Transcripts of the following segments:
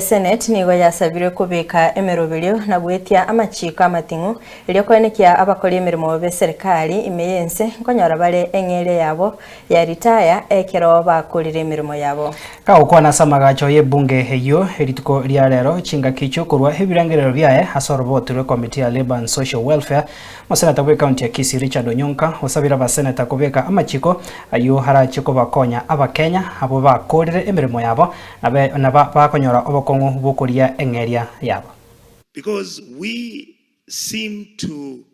Senate NIGO yasabire kubika emerobelio na gwetia amachiko amatingu iliokoenekia abakori emeremo be serikali imeyense nkonyora bale Eng'Eria yabo ya Ritaya ekero bakorire emeremo yabo kaukona samagacho ye bunge heyo erituko ria rero chinga kicho kurwa ebirangerero byae hasorobotirwe committee ya Labor and Social Welfare Moseneta we county ya Kisii Richard ONYOKA osabira baseneta kubika amachiko ayo harachiko bakonya abakenya abo bakorire emeremo yabo na bakonyora Eng'Eria yabo. Because we seem to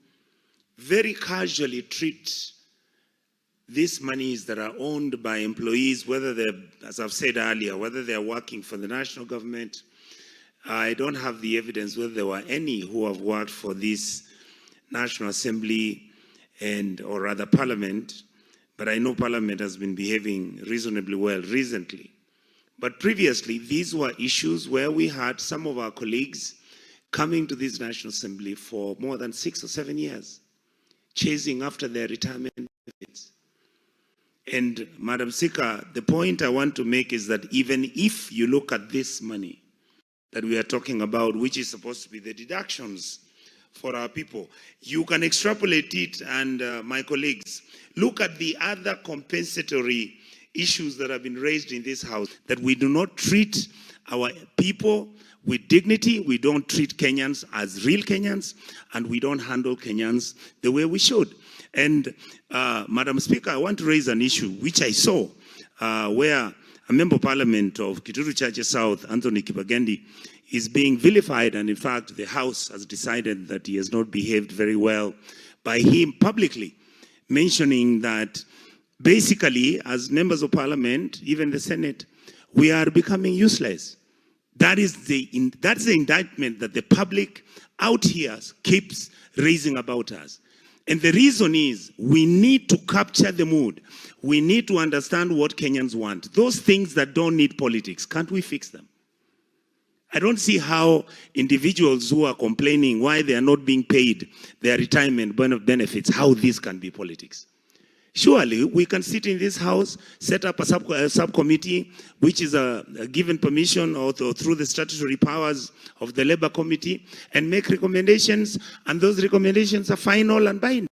very casually treat these monies that are owned by employees, whether they're, as I've said earlier, whether they're working for the national government. I don't have the evidence whether there were any who have worked for this National Assembly or rather Parliament, but I know Parliament has been behaving reasonably well recently. But previously, these were issues where we had some of our colleagues coming to this National Assembly for more than 6 or 7 years, chasing after their retirement benefits. And Madam Speaker, the point I want to make is that even if you look at this money that we are talking about, which is supposed to be the deductions for our people, you can extrapolate it, and my colleagues, look at the other compensatory issues that have been raised in this house, that we do not treat our people with dignity, we don't treat Kenyans as real Kenyans, and we don't handle Kenyans the way we should. And Madam Speaker, I want to raise an issue which I saw where a member of parliament of Kituru Church South, Anthony Kibagendi, is being vilified, and in fact the house has decided that he has not behaved very well by him publicly mentioning that basically, as members of parliament, even the Senate, we are becoming useless. That's the indictment that the public out here keeps raising about us. And the reason is we need to capture the mood. We need to understand what Kenyans want. Those things that don't need politics, can't we fix them? I don't see how individuals who are complaining why they are not being paid their retirement benefits, how this can be politics. Surely we can sit in this house, set up a subcommittee, which is a given permission or through the statutory powers of the Labour Committee, and make recommendations, and those recommendations are final and binding.